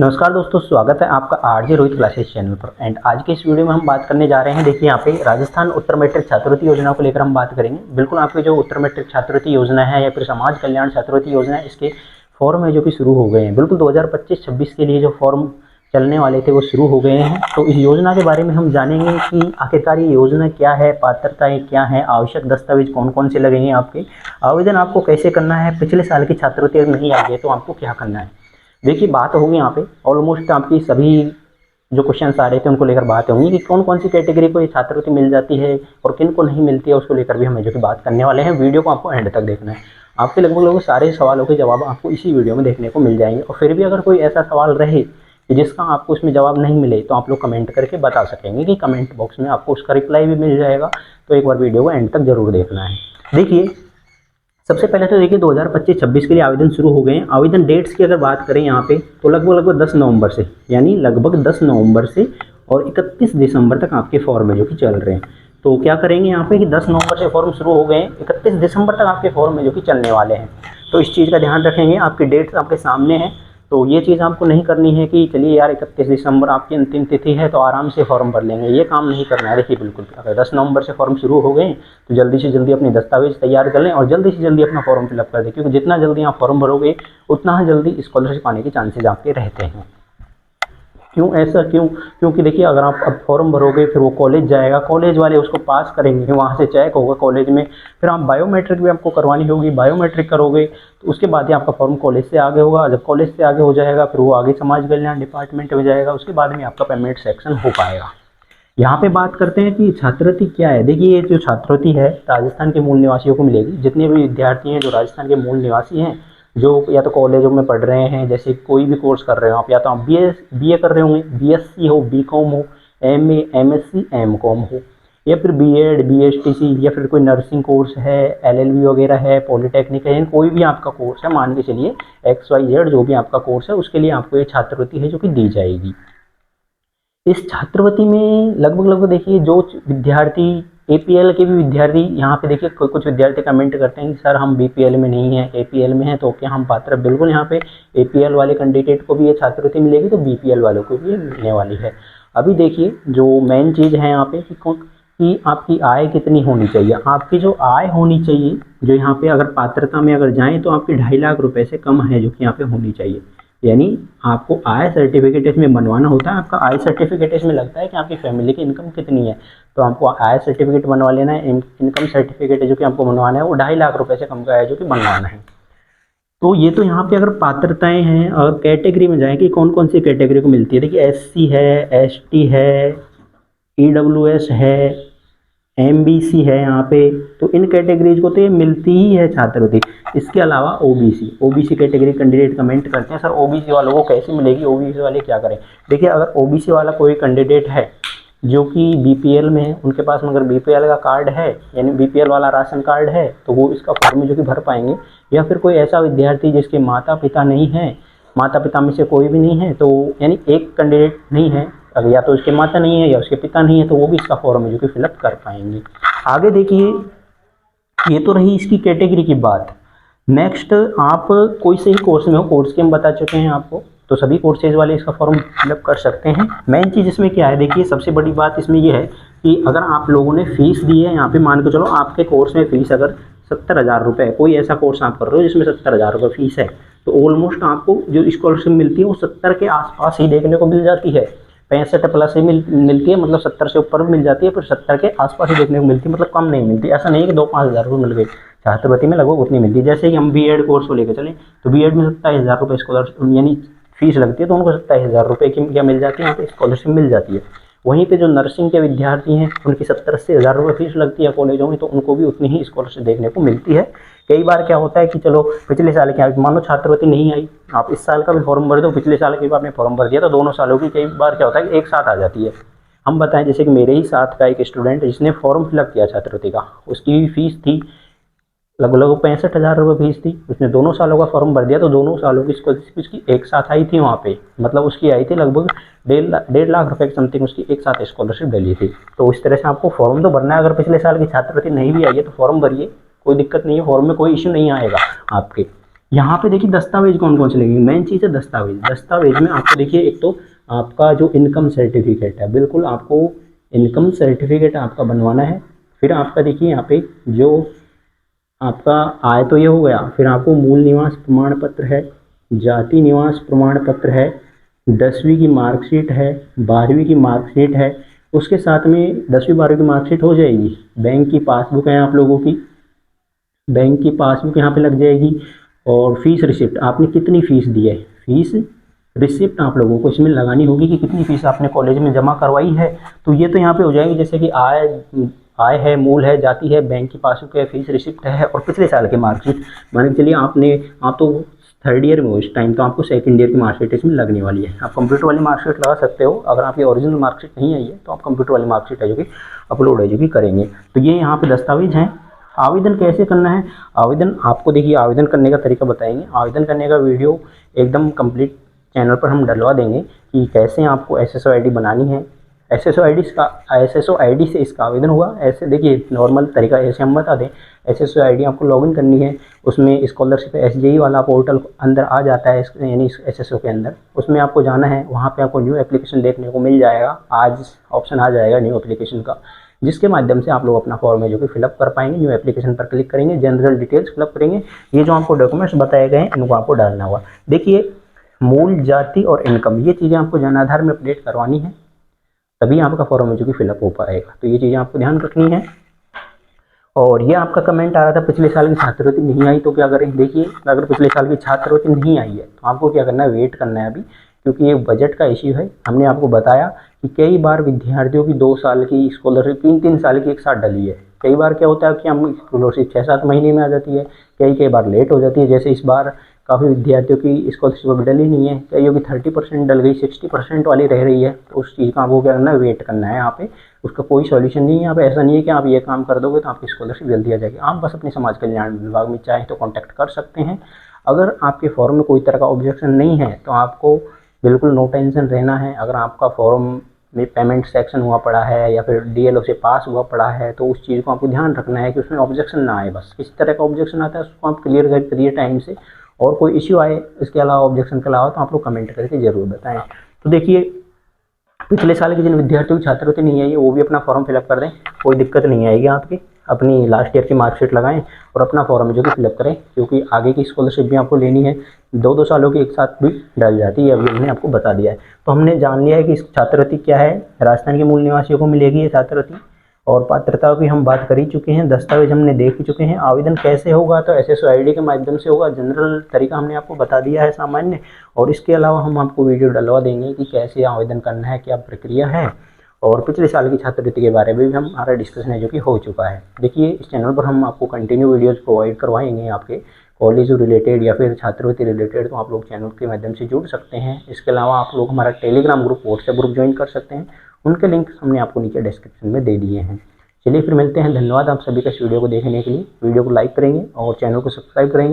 नमस्कार दोस्तों, स्वागत है आपका आरजे रोहित क्लासेस चैनल पर। एंड आज के इस वीडियो में हम बात करने जा रहे हैं। देखिए यहाँ पे राजस्थान उत्तर मैट्रिक छात्रवृत्ति योजना को लेकर हम बात करेंगे। बिल्कुल आपके जो उत्तर मैट्रिक छात्रवृत्ति योजना है या फिर समाज कल्याण छात्रवृत्ति योजना है, इसके फॉर्म है जो कि शुरू हो गए हैं। बिल्कुल 2025-26 के लिए जो फॉर्म चलने वाले थे वो शुरू हो गए हैं। तो इस योजना के बारे में हम जानेंगे कि आखिरकार ये योजना क्या है, पात्रताएं क्या है, आवश्यक दस्तावेज कौन कौन से लगेंगे, आपके आवेदन आपको कैसे करना है, पिछले साल की छात्रवृत्ति अगर नहीं आई है तो आपको क्या करना है। देखिए बात होगी यहाँ पे ऑलमोस्ट आपकी सभी जो क्वेश्चन आ रहे थे उनको लेकर बात होंगी कि कौन कौन सी कैटेगरी को ये छात्रवृत्ति मिल जाती है और किन को नहीं मिलती है, उसको लेकर भी हम जो कि बात करने वाले हैं। वीडियो को आपको एंड तक देखना है। आपके लगभग सारे सवालों के जवाब आपको इसी वीडियो में देखने को मिल जाएंगे। और फिर भी अगर कोई ऐसा सवाल रहे कि जिसका आपको उसमें जवाब नहीं मिले तो आप लोग कमेंट करके बता सकेंगे कि कमेंट बॉक्स में आपको उसका रिप्लाई भी मिल जाएगा। तो एक बार वीडियो को एंड तक जरूर देखना है। देखिए सबसे पहले तो देखिए 2025-26 के लिए आवेदन शुरू हो गए हैं। आवेदन डेट्स की अगर बात करें यहाँ पे तो लगभग 10 नवंबर से, यानी लगभग 10 नवंबर से और 31 दिसंबर तक आपके फॉर्म है जो कि चल रहे हैं। तो क्या करेंगे यहाँ पे कि 10 नवंबर से फॉर्म शुरू हो गए हैं, 31 दिसंबर तक आपके फॉर्म है जो कि चलने वाले हैं। तो इस चीज़ का ध्यान रखेंगे। आपकी डेट्स आपके सामने हैं, तो ये चीज़ आपको नहीं करनी है कि चलिए यार 31 दिसंबर आपकी अंतिम तिथि है तो आराम से फॉर्म भर लेंगे, ये काम नहीं करना है। देखिए बिल्कुल अगर 10 नवंबर से फॉर्म शुरू हो गए तो जल्दी से जल्दी अपने दस्तावेज तैयार कर लें और जल्दी से जल्दी अपना फॉर्म फिलअप कर दें, क्योंकि जितना जल्दी आप फॉर्म भरोगे उतना ही जल्दी स्कॉलरशिप आने के चांसेज आपके रहते हैं। क्यों ऐसा क्योंकि देखिए अगर आप अब फॉर्म भरोगे फिर वो कॉलेज जाएगा, कॉलेज वाले उसको पास करेंगे, वहाँ से चेक होगा कॉलेज में, फिर आप बायोमेट्रिक भी आपको करवानी होगी। बायोमेट्रिक करोगे तो उसके बाद ही आपका फॉर्म कॉलेज से आगे होगा। जब कॉलेज से आगे हो जाएगा फिर वो आगे समाज कल्याण डिपार्टमेंट में जाएगा, उसके बाद में आपका पेमेंट सेक्शन हो पाएगा। यहाँ पे बात करते हैं कि छात्रवृत्ति क्या है। देखिए ये जो छात्रवृत्ति है राजस्थान के मूल निवासियों को मिलेगी। जितने भी विद्यार्थी हैं जो राजस्थान के मूल निवासी हैं, जो या तो कॉलेजों में पढ़ रहे हैं, जैसे कोई भी कोर्स कर रहे हो आप, या तो आप बीए कर रहे होंगे, बीएससी हो, बीकॉम हो, एमए, एमएससी, एमकॉम हो, या फिर बीएड, बीएसटीसी, या फिर कोई नर्सिंग कोर्स है, एलएलबी वगैरह है, पॉलिटेक्निक है, कोई भी आपका कोर्स है, मान के चलिए XYZ जो भी आपका कोर्स है, उसके लिए आपको ये छात्रवृत्ति है जो कि दी जाएगी। इस छात्रवृत्ति में लगभग देखिए जो विद्यार्थी एपीएल के भी विद्यार्थी, यहाँ पे देखिए कुछ विद्यार्थी कमेंट करते हैं कि सर हम बीपीएल में नहीं है, एपीएल में है, तो क्या हम पात्र? बिल्कुल यहाँ पे एपीएल वाले कैंडिडेट को भी ये छात्रवृत्ति मिलेगी, तो बीपीएल वालों को भी मिलने वाली है। अभी देखिए जो मेन चीज़ है यहाँ पे कि आपकी आय कितनी होनी चाहिए। आपकी जो आय होनी चाहिए, जो यहाँ पे अगर पात्रता में अगर जाएँ तो आपकी 2.5 लाख रुपये से कम है जो कि यहाँ पे होनी चाहिए। यानी आपको आय सर्टिफिकेट इसमें बनवाना होता है। आपका आय सर्टिफिकेट इसमें लगता है कि आपकी फैमिली की इनकम कितनी है, तो आपको आय सर्टिफिकेट बनवा लेना है। इनकम सर्टिफिकेट जो कि आपको बनवाना है वो 2.5 लाख रुपए से कम का है जो कि बनवाना है। तो ये तो यहाँ पे अगर पात्रताएं हैं और कैटेगरी में जाए कि कौन कौन सी कैटेगरी को मिलती है। देखिए SC है, ST है, EWS है, MBC है यहाँ पे, तो इन कैटेगरीज को तो ये मिलती ही है छात्रवृत्ति। इसके अलावा OBC कैटेगरी कैंडिडेट कमेंट करते हैं सर OBC वालों को कैसे मिलेगी, OBC वाले क्या करें। देखिए अगर OBC वाला कोई कैंडिडेट है जो कि BPL में है, उनके पास अगर BPL का कार्ड है, यानी BPL वाला राशन कार्ड है, तो वो इसका फॉर्म जो कि भर पाएंगे। या फिर कोई ऐसा विद्यार्थी जिसके माता पिता नहीं है, माता पिता में से कोई भी नहीं है, तो यानी एक कैंडिडेट नहीं है, अगर या तो उसके माता नहीं है या उसके पिता नहीं है, तो वो भी इसका फॉर्म है जो कि फिलअप कर पाएंगे। आगे देखिए ये तो रही इसकी कैटेगरी की बात। नेक्स्ट आप कोई से ही कोर्स में हो, कोर्स के हम बता चुके हैं आपको, तो सभी कोर्सेज वाले इसका फॉर्म फिलअप कर सकते हैं। मेन चीज़ इसमें क्या है, देखिए सबसे बड़ी बात इसमें यह है कि अगर आप लोगों ने फीस दी है, यहाँ पे मान के चलो आपके कोर्स में फीस अगर 70,000 रुपये, कोई ऐसा कोर्स आप कर रहे हो जिसमें 70,000 रुपये फीस है, तो ऑलमोस्ट आपको जो स्कॉलरशिप मिलती है वो 70 के आसपास ही देखने को मिल जाती है। 65 प्लस ही मिलती है, मतलब 70 से ऊपर भी मिल जाती है, फिर 70 के आसपास ही देखने को मिलती है, मतलब कम नहीं मिलती। ऐसा नहीं है कि 2-5 हज़ार रुपये मिल गए, छात्रवृत्ति में लगभग उतनी मिलती है। जैसे कि हम बीएड कोर्स को लेकर चलें तो बीएड में 27,000 रुपये स्कॉलरशिप यानी फीस लगती है, तो उनको 27,000 रुपये की क्या मिल जाती है, यहाँ पे स्कॉलरशिप मिल जाती है। वहीं पे जो नर्सिंग के विद्यार्थी हैं उनकी 70-80 हज़ार रुपये फीस लगती है कॉलेजों में, तो उनको भी उतनी ही स्कॉलरशिप देखने को मिलती है। कई बार क्या होता है कि चलो पिछले साल क्या मानो छात्रवृत्ति नहीं आई, आप इस साल का भी फॉर्म भर दो, पिछले साल के भी आपने फॉर्म भर दिया, तो दोनों सालों की कई बार क्या होता है कि एक साथ आ जाती है। हम बताएं जैसे कि मेरे ही साथ का एक स्टूडेंट जिसने फॉर्म फिलअप किया छात्रवृत्ति का, उसकी फीस थी लगभग 65,000 रुपये फीस थी। उसने दोनों सालों का फॉर्म भर दिया, तो दोनों सालों की स्कॉलरशिप उसकी एक साथ आई थी वहाँ पे, मतलब उसकी आई थी लगभग 1.5 लाख रुपये की समथिंग उसकी एक साथ स्कॉलरशिप डली थी। तो इस तरह से आपको फॉर्म तो भरना है। अगर पिछले साल की छात्रवृत्ति नहीं भी आई है तो फॉर्म भरिए, कोई दिक्कत नहीं है, फॉर्म में कोई इश्यू नहीं आएगा आपके। यहाँ पे देखिए दस्तावेज कौन कौन से लगेंगे, मेन चीज़ है दस्तावेज। दस्तावेज में आपको देखिए एक तो आपका जो इनकम सर्टिफिकेट है, बिल्कुल आपको इनकम सर्टिफिकेट आपका बनवाना है। फिर आपका देखिए यहाँ पे जो आपका आय तो ये हो गया, फिर आपको मूल निवास प्रमाण पत्र है, जाति निवास प्रमाण पत्र है, 10वीं की मार्कशीट है, 12वीं की मार्कशीट है। उसके साथ में 10वीं 12वीं की मार्कशीट हो जाएगी, बैंक की पासबुक है आप लोगों की, बैंक की पासबुक यहाँ पे लग जाएगी, और फीस रिसिप्ट आपने कितनी फ़ीस दी है, फीस रिसिप्ट आप लोगों को इसमें लगानी होगी कि कितनी फ़ीस आपने कॉलेज में जमा करवाई है। तो ये तो यहाँ पे हो जाएगी, जैसे कि आय है, मूल है, जाति है, बैंक की पासबुक है, फीस रिसिप्ट है, और पिछले साल की मार्कशीट। मान के चलिए आप तो थर्ड ईयर में हो इस टाइम, तो आपको सेकंड ईयर की मार्कशीट इसमें लगने वाली है। आप कंप्यूटर वाली मार्कशीट लगा सकते हो, अगर आपकी ओरिजिनल मार्कशीट नहीं आई है तो आप कंप्यूटर वाली मार्कशीट है जो कि अपलोड है जो कि करेंगे। तो ये यहाँ पे दस्तावेज हैं। आवेदन कैसे करना है, आवेदन आपको देखिए आवेदन करने का तरीका बताएंगे। आवेदन करने का वीडियो एकदम कंप्लीट चैनल पर हम डलवा देंगे कि कैसे आपको एसएसओ आईडी बनानी है। एसएसओ आईडी से इसका आवेदन हुआ। ऐसे देखिए नॉर्मल तरीका ऐसे हम बता दें, एसएसओ आईडी आपको लॉगिन करनी है, उसमें स्कॉलरशिप एसजेई वाला पोर्टल अंदर आ जाता है, यानी एसएसओ के अंदर, उसमें आपको जाना है। वहाँ पे आपको न्यू एप्लीकेशन देखने को मिल जाएगा, आज ऑप्शन आ जाएगा न्यू एप्लीकेशन का, जिसके माध्यम से आप लोग अपना फॉर्म है जो कि फिलअप कर पाएंगे। न्यू एप्लीकेशन पर क्लिक करेंगे, जनरल डिटेल्स फिलअप करेंगे, ये जो आपको डॉक्यूमेंट्स बताए गए हैं इनको आपको डालना होगा। देखिए मूल, जाति और इनकम, ये चीज़ें आपको जन आधार में अपडेट करवानी है, तभी आपका फॉर्म है जो कि फिलअप हो पाएगा। तो ये चीज़ें आपको ध्यान रखनी है। और ये आपका कमेंट आ रहा था पिछले साल की छात्रवृत्ति नहीं आई, तो क्या करें, देखिए अगर पिछले साल की छात्रवृत्ति नहीं आई है तो आपको क्या करना है, वेट करना है अभी, क्योंकि ये बजट का इश्यू है। हमने आपको बताया कि कई बार विद्यार्थियों की 2 साल की स्कॉलरशिप 3-3 साल की एक साथ डली है। कई बार क्या होता है कि हम स्कॉलरशिप 6-7 महीने में आ जाती है, कई बार लेट हो जाती है। जैसे इस बार काफ़ी विद्यार्थियों की स्कॉलरशिप अभी डली नहीं है, कईयों की 30% डल गई, 60% वाली रह रही है। तो उस चीज़ का आपको क्या करना है, वेट करना है यहाँ पे, उसका कोई सॉल्यूशन नहीं है यहाँ पे। ऐसा नहीं है कि आप ये काम कर दोगे तो आपकी स्कॉलरशिप जल्दी आ जाएगी। आप बस अपने समाज कल्याण विभाग में चाहे तो कॉन्टैक्ट कर सकते हैं। अगर आपके फॉर्म में कोई तरह का ऑब्जेक्शन नहीं है तो आपको बिल्कुल नो टेंशन रहना है। अगर आपका फॉर्म में पेमेंट सेक्शन हुआ पड़ा है या फिर डीएलओ से पास हुआ पड़ा है तो उस चीज़ को आपको ध्यान रखना है कि उसमें ऑब्जेक्शन ना आए। बस किस तरह का ऑब्जेक्शन आता है उसको आप क्लियर करिए टाइम से, और कोई इश्यू आए इसके अलावा, ऑब्जेक्शन के अलावा, तो आप लोग कमेंट करके ज़रूर बताएं। तो देखिए पिछले साल के जिन विद्यार्थियों की छात्रवृत्ति नहीं आई है वो भी अपना फॉर्म फिलअप कर दें, कोई दिक्कत नहीं आएगी आपकी। अपनी लास्ट ईयर की मार्कशीट लगाएं और अपना फॉर्म जो कि फिलअप करें, क्योंकि आगे की स्कॉलरशिप भी आपको लेनी है। 2-2 सालों की एक साथ भी डल जाती है, अभी हमने आपको बता दिया है। तो हमने जान लिया है कि छात्रवृत्ति क्या है, राजस्थान के मूल निवासियों को मिलेगी ये छात्रवृत्ति, और पात्रता की हम बात कर ही चुके हैं, दस्तावेज हमने देख ही चुके हैं। आवेदन कैसे होगा, तो एसएसओ आईडी के माध्यम से होगा। जनरल तरीका हमने आपको बता दिया है सामान्य, और इसके अलावा हम आपको वीडियो डलवा देंगे कि कैसे आवेदन करना है, क्या प्रक्रिया है, और पिछले साल की छात्रवृत्ति के बारे में भी हमारा डिस्कशन है जो कि हो चुका है। देखिए इस चैनल पर हम आपको कंटिन्यू वीडियोज़ प्रोवाइड करवाएंगे आपके कॉलेज रिलेटेड या फिर छात्रवृत्ति रिलेटेड, तो आप लोग चैनल के माध्यम से जुड़ सकते हैं। इसके अलावा आप लोग हमारा Telegram group, WhatsApp group join कर सकते हैं, उनके लिंक हमने आपको नीचे डिस्क्रिप्शन में दे दिए हैं। चलिए फिर मिलते हैं, धन्यवाद आप सभी का इस वीडियो को देखने के लिए। वीडियो को लाइक करेंगे और चैनल को सब्सक्राइब करेंगे।